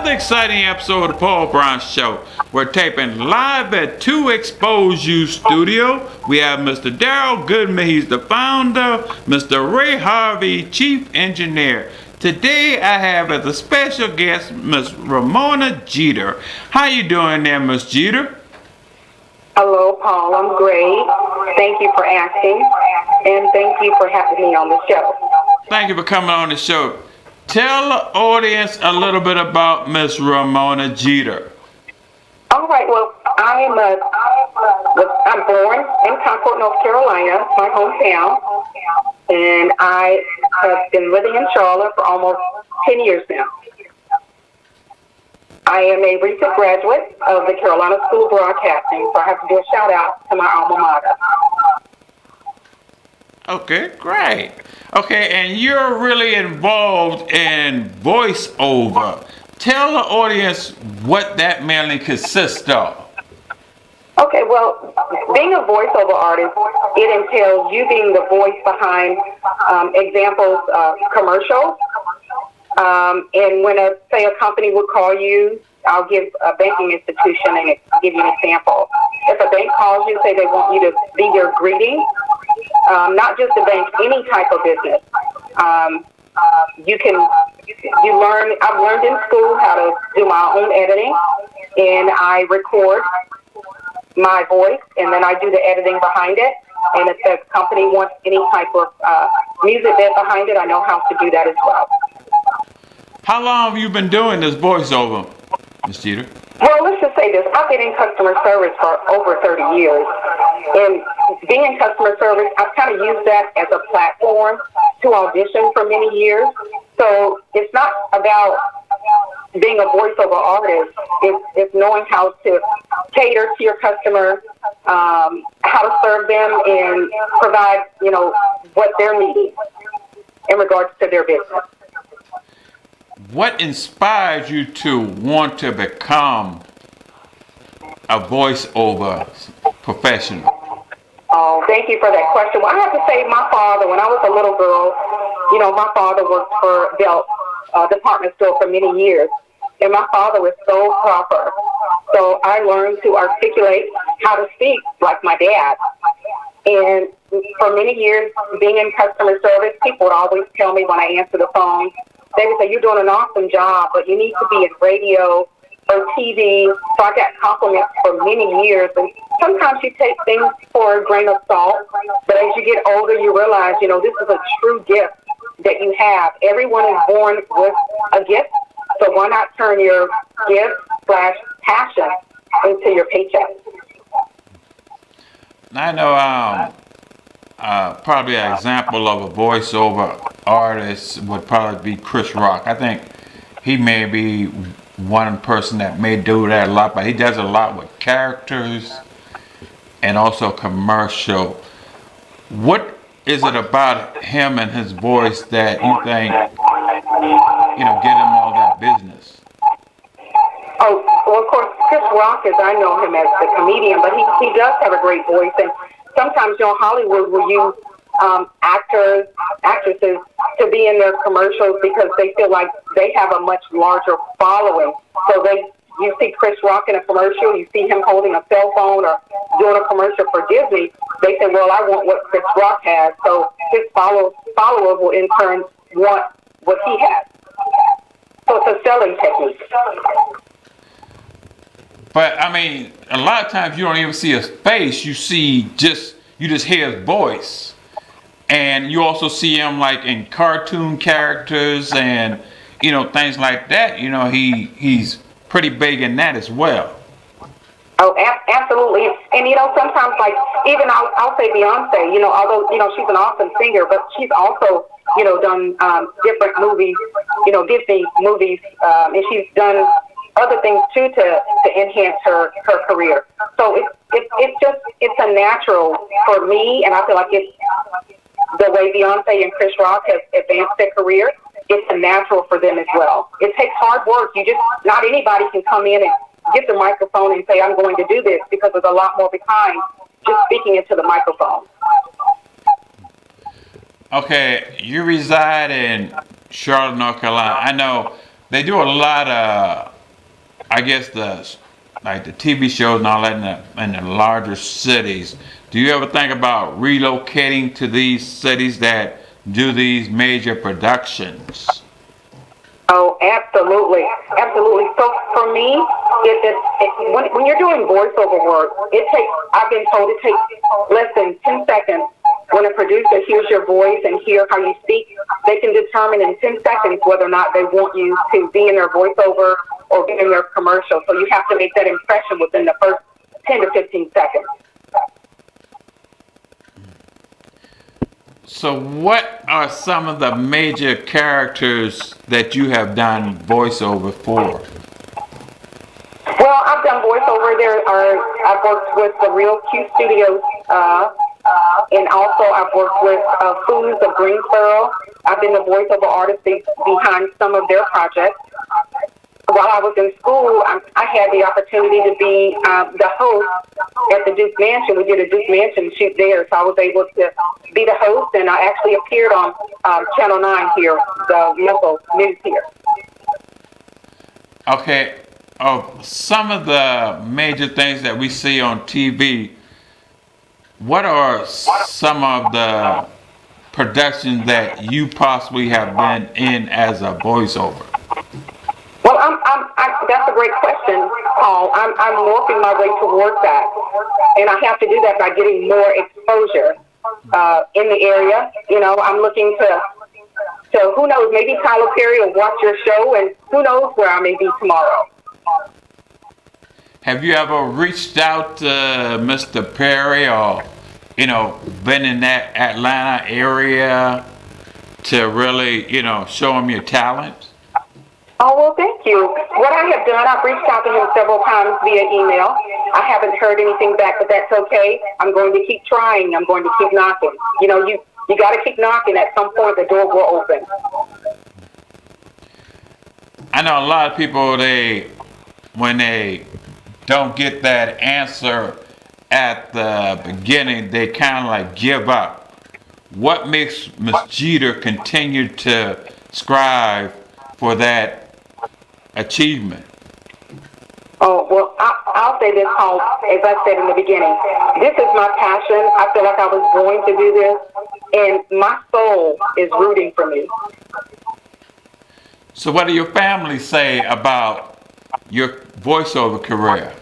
another exciting episode of the Paul Brown Show. We're taping live at 2 Expose You Studio. We have Mr. Daryl Goodman, he's the founder, Mr. Ray Harvey, chief engineer. Today I have as a special guest Miss Ramona Geter. How you doing there, Miss Geter? Hello, Paul. I'm great. Thank you for asking, and thank you for having me on the show. Thank you for coming on the show. Tell the audience a little bit about Miss Ramona Geter. All right. Well, I'm born in Concord, North Carolina, my hometown, and I have been living in Charlotte for almost 10 years now. I am a recent graduate of the Carolina School of Broadcasting, so I have to do a shout out to my alma mater. Okay, great. Okay, and you're really involved in voiceover. Tell the audience what that mainly consists of. Okay, well, being a voiceover artist, it entails you being the voice behind examples of commercials. And when say a company would call you, I'll give a banking institution and give you an example. If a bank calls you, say they want you to be their greeting, not just a bank, any type of business. I've learned in school how to do my own editing, and I record my voice, and then I do the editing behind it. And if the company wants any type of music bed behind it, I know how to do that as well. How long have you been doing this voiceover, Ms. Geter? Well, let's just say this. I've been in customer service for over 30 years. And being in customer service, I've kind of used that as a platform to audition for many years. So it's not about being a voiceover artist. It's knowing how to cater to your customer, how to serve them, and provide, what they're needing in regards to their business. What inspired you to want to become a voiceover professional? Oh, thank you for that question. Well, I have to say my father, when I was a little girl, my father worked for Belt department store for many years. And my father was so proper. So I learned to articulate how to speak like my dad. And for many years, being in customer service, people would always tell me when I answer the phone, they would say, "You're doing an awesome job, but you need to be in radio or TV." So I got compliments for many years. And sometimes you take things for a grain of salt. But as you get older, you realize, this is a true gift that you have. Everyone is born with a gift. So why not turn your gift/passion into your paycheck? I know probably an example of a voiceover artist would probably be Chris Rock. I think he may be one person that may do that a lot, but he does a lot with characters and also commercial. What is it about him and his voice that you think, get him all that business? Oh, well, of course, Chris Rock, as I know him as the comedian, but he does have a great voice. And sometimes, Hollywood will use actresses to be in their commercials because they feel like they have a much larger following. So you see Chris Rock in a commercial, you see him holding a cell phone or doing a commercial for Disney. They say, well, I want what Chris Rock has. So his followers will in turn want what he has. So it's a selling technique. But a lot of times you don't even see his face. You just hear his voice, and you also see him like in cartoon characters and things like that. He's pretty big in that as well. Oh, absolutely. And sometimes even I'll say Beyonce. Although she's an awesome singer, but she's also done different movies. Disney movies, and she's done other things too to enhance her career. So it's a natural for me, and I feel like it's the way Beyonce and Chris Rock have advanced their career. It's a natural for them as well. It takes hard work. Not anybody can come in and get the microphone and say, "I'm going to do this," because there's a lot more behind just speaking into the microphone. Okay, you reside in Charlotte, North Carolina. I know they do a lot of I guess the TV shows and all that in the larger cities. Do you ever think about relocating to these cities that do these major productions? Oh, absolutely, absolutely. So for me, when you're doing voiceover work, I've been told it takes less than 10 seconds. When a producer hears your voice and hear how you speak, they can determine in 10 seconds whether or not they want you to be in their voiceover or be in their commercial. So you have to make that impression within the first 10 to 15 seconds. So, what are some of the major characters that you have done voiceover for? Well, I've done voiceover. I've worked with the Real Q Studios, and also I've worked with Foods of Greensboro. I've been the voiceover artist behind some of their projects. While I was in school, I had the opportunity to be the host at the Duke Mansion. We did a Duke Mansion shoot there, so I was able to be the host, and I actually appeared on Channel 9 here, the local news here. Okay, some of the major things that we see on TV, what are some of the productions that you possibly have been in as a voiceover? Well, that's a great question, Paul. I'm working my way towards that, and I have to do that by getting more exposure in the area. You know, I'm looking to who knows, maybe Tyler Perry will watch your show, and who knows where I may be tomorrow. Have you ever reached out to Mr. Perry or, been in that Atlanta area to really, show him your talent? Oh, well, thank you. What I have done, I've reached out to him several times via email. I haven't heard anything back, but that's okay. I'm going to keep trying. I'm going to keep knocking. You know, you got to keep knocking. At some point, the door will open. I know a lot of people, when they don't get that answer at the beginning, they kind of like give up. What makes Ms. Geter continue to strive for that achievement? Oh, well, I'll say this, Paul, as I said in the beginning. This is my passion. I feel like I was born to do this, and my soul is rooting for me. So what do your family say about your voiceover career?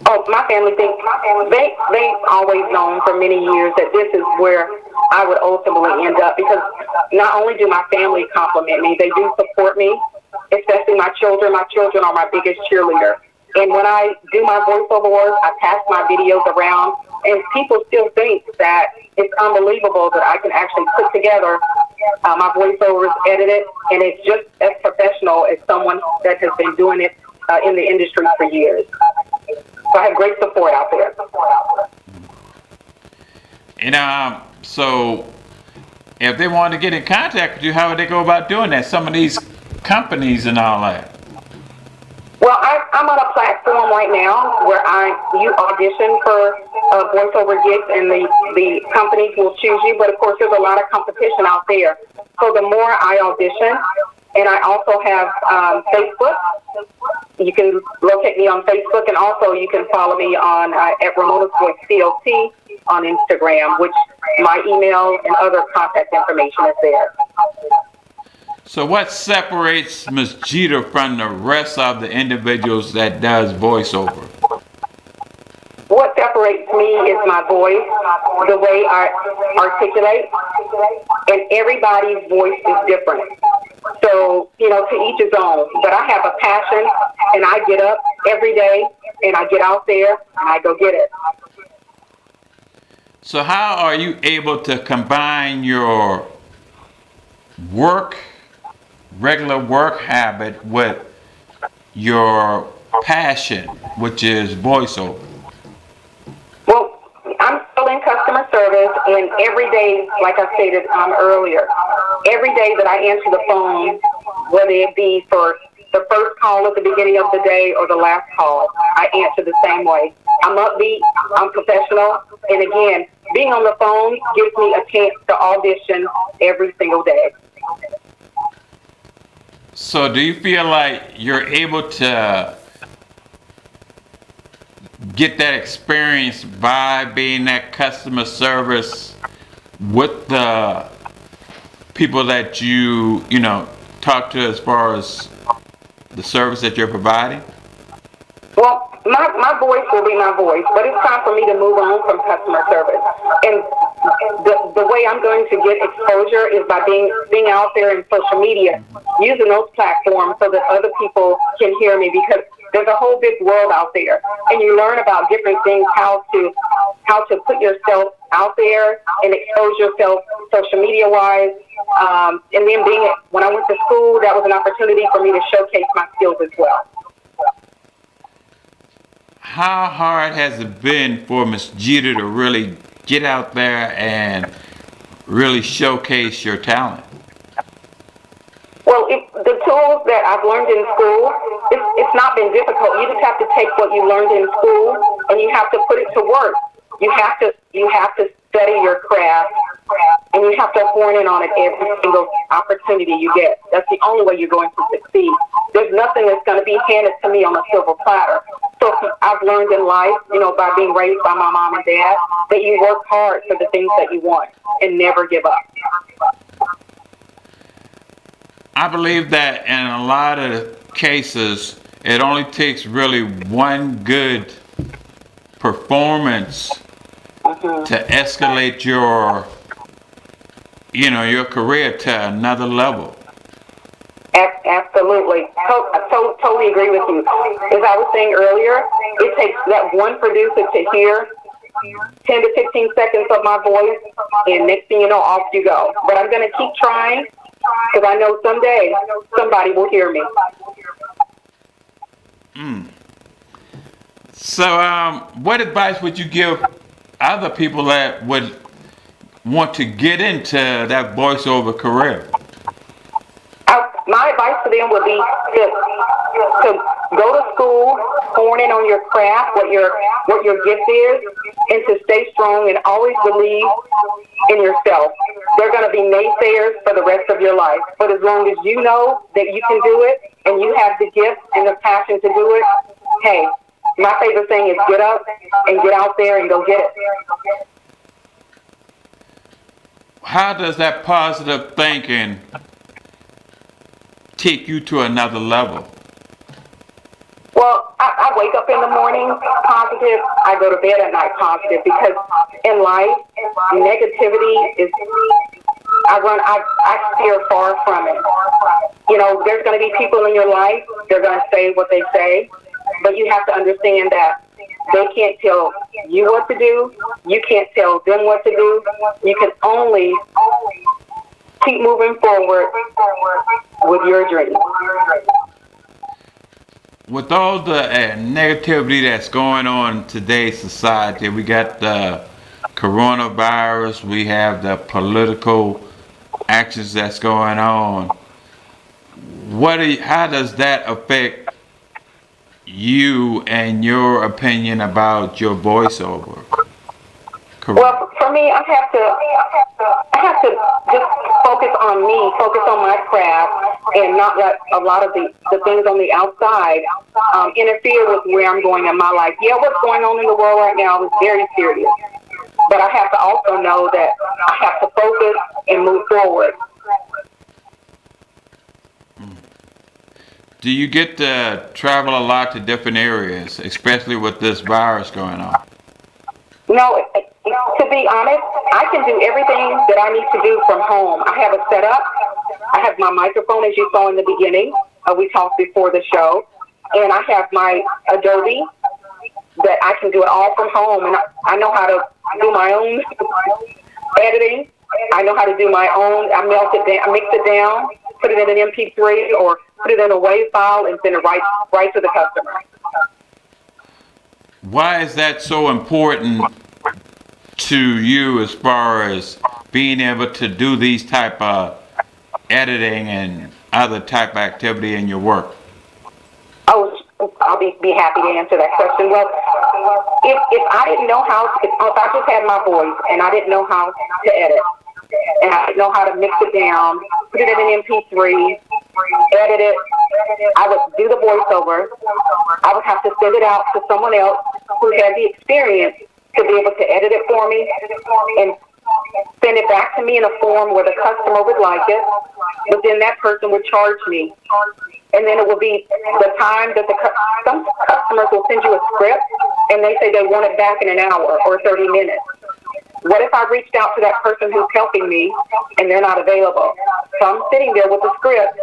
Oh, my family thinks, they've always known for many years that this is where I would ultimately end up, because not only do my family compliment me, they do support me, especially my children. My children are my biggest cheerleader. And when I do my voiceover work, I pass my videos around, and people still think that it's unbelievable that I can actually put together my voiceovers, edit it, and it's just as professional as someone that has been doing it in the industry for years. So I have great support out there. And so if they want to get in contact with you, how would they go about doing that? Some of these companies and all that. Well, I'm on a platform right now where you audition for voiceover gigs, and the companies will choose you. But of course, there's a lot of competition out there. So the more I audition, and I also have Facebook. You can locate me on Facebook, and also you can follow me on at Ramonasvoiceclt on Instagram, which my email and other contact information is there. So what separates Ms. Geter from the rest of the individuals that does voiceover? What separates me is my voice, the way I articulate, and everybody's voice is different. So, to each his own. But I have a passion, and I get up every day, and I get out there, and I go get it. So how are you able to combine your regular work habit with your passion, which is voiceover? Well, I'm still in customer service, and every day, like I stated earlier, every day that I answer the phone, whether it be for the first call at the beginning of the day or the last call, I answer the same way. I'm upbeat, I'm professional, and again, being on the phone gives me a chance to audition every single day. So do you feel like you're able to get that experience by being that customer service with the people that you know talk to as far as the service that you're providing? Well, my voice will be my voice, but it's time for me to move on from customer service. And the way I'm going to get exposure is by being out there in social media, using those platforms so that other people can hear me, because there's a whole big world out there, and you learn about different things, how to put yourself out there and expose yourself social media wise. And then when I went to school, that was an opportunity for me to showcase my skills as well. How hard has it been for Miss Jeter to really get out there and really showcase your talent? Well, the tools that I've learned in school, it's not been difficult. You just have to take what you learned in school and you have to put it to work. You have to study your craft, and you have to hone in on it every single opportunity you get. That's the only way you're going to succeed. There's nothing that's going to be handed to me on a silver platter. So I've learned in life, by being raised by my mom and dad, that you work hard for the things that you want and never give up. I believe that in a lot of cases, it only takes really one good performance to escalate your career to another level. Absolutely. I totally agree with you. As I was saying earlier, it takes that one producer to hear 10 to 15 seconds of my voice, and next thing you know, off you go. But I'm going to keep trying, because I know someday somebody will hear me. So, what advice would you give other people that would want to get into that voiceover career? My advice to them would be to go to school, hone in on your craft, what your gift is, and to stay strong and always believe in yourself. There are going to be naysayers for the rest of your life, but as long as you know that you can do it and you have the gift and the passion to do it, hey, my favorite thing is get up and get out there and go get it. How does that positive thinking take you to another level? Well, I wake up in the morning positive. I go to bed at night positive, because in life, negativity is, I steer far from it. There's going to be people in your life, they're going to say what they say, but you have to understand that they can't tell you what to do. You can't tell them what to do. You can only keep moving forward with your dreams. With all the negativity that's going on in today's society, we got the coronavirus, we have the political actions that's going on. How does that affect you and your opinion about your voiceover career? Well, for me, I have to just focus on me, focus on my craft, and not let a lot of the things on the outside interfere with where I'm going in my life. Yeah, what's going on in the world right now is very serious, but I have to also know that I have to focus and move forward. Do you get to travel a lot to different areas, especially with this virus going on? No, to be honest, I can do everything that I need to do from home. I have a setup. I have my microphone, as you saw in the beginning. We talked before the show. And I have my Adobe that I can do it all from home. And I know how to do my own editing. I know how to do my own. I mix it down, put it in an MP3 or put it in a WAV file and send it right to the customer. Why is that so important to you as far as being able to do these type of editing and other type of activity in your work? Oh, I'll be happy to answer that question. Well, if I didn't know if I just had my voice and I didn't know how to edit, and I didn't know how to mix it down, put it in an MP3, edit it. I would do the voiceover. I would have to send it out to someone else who had the experience to be able to edit it for me and send it back to me in a form where the customer would like it. But then that person would charge me. And then it will be the time that some customers will send you a script and they say they want it back in an hour or 30 minutes. What if I reached out to that person who's helping me and they're not available? So I'm sitting there with the script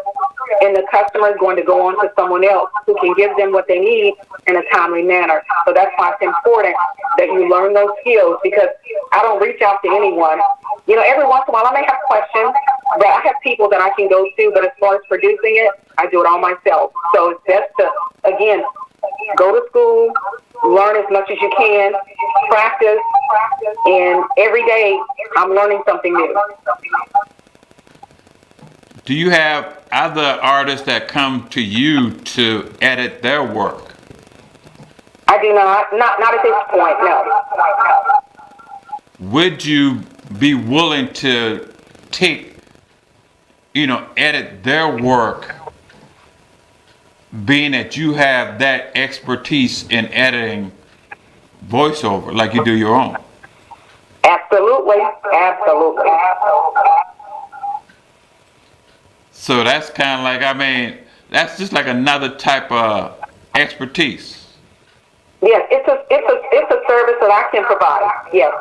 and the customer is going to go on to someone else who can give them what they need in a timely manner. So that's why it's important that you learn those skills, because I don't reach out to anyone. You know, every once in a while I may have questions, but I have people that I can go to, but as far as producing it, I do it all myself. So it's best to, again, go to school, learn as much as you can, practice, and every day I'm learning something new. Do you have other artists that come to you to edit their work? I do not at this point, no. Would you be willing to take, edit their work, being that you have that expertise in editing voiceover like you do your own? Absolutely. So that's kind of like, that's just like another type of expertise. Yes, it's a service that I can provide. Yes.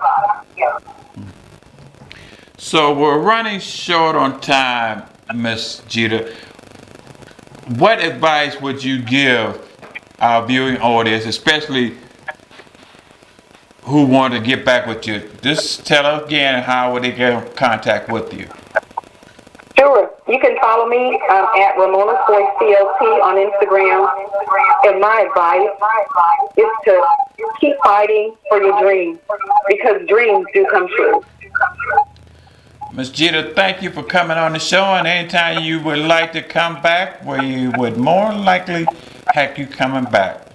So we're running short on time, Miss Geter. What advice would you give our viewing audience, especially who want to get back with you? Just tell us again how would they get in contact with you. Sure. You can follow me at Ramonasvoiceclt on Instagram. And my advice is to keep fighting for your dreams, because dreams do come true. Ms. Geter, thank you for coming on the show, and anytime you would like to come back, we would more likely have you coming back.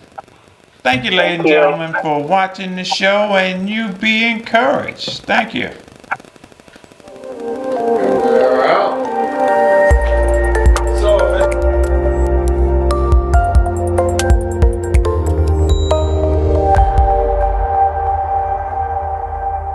Thank you, ladies and gentlemen, for watching the show, and you be encouraged. Thank you.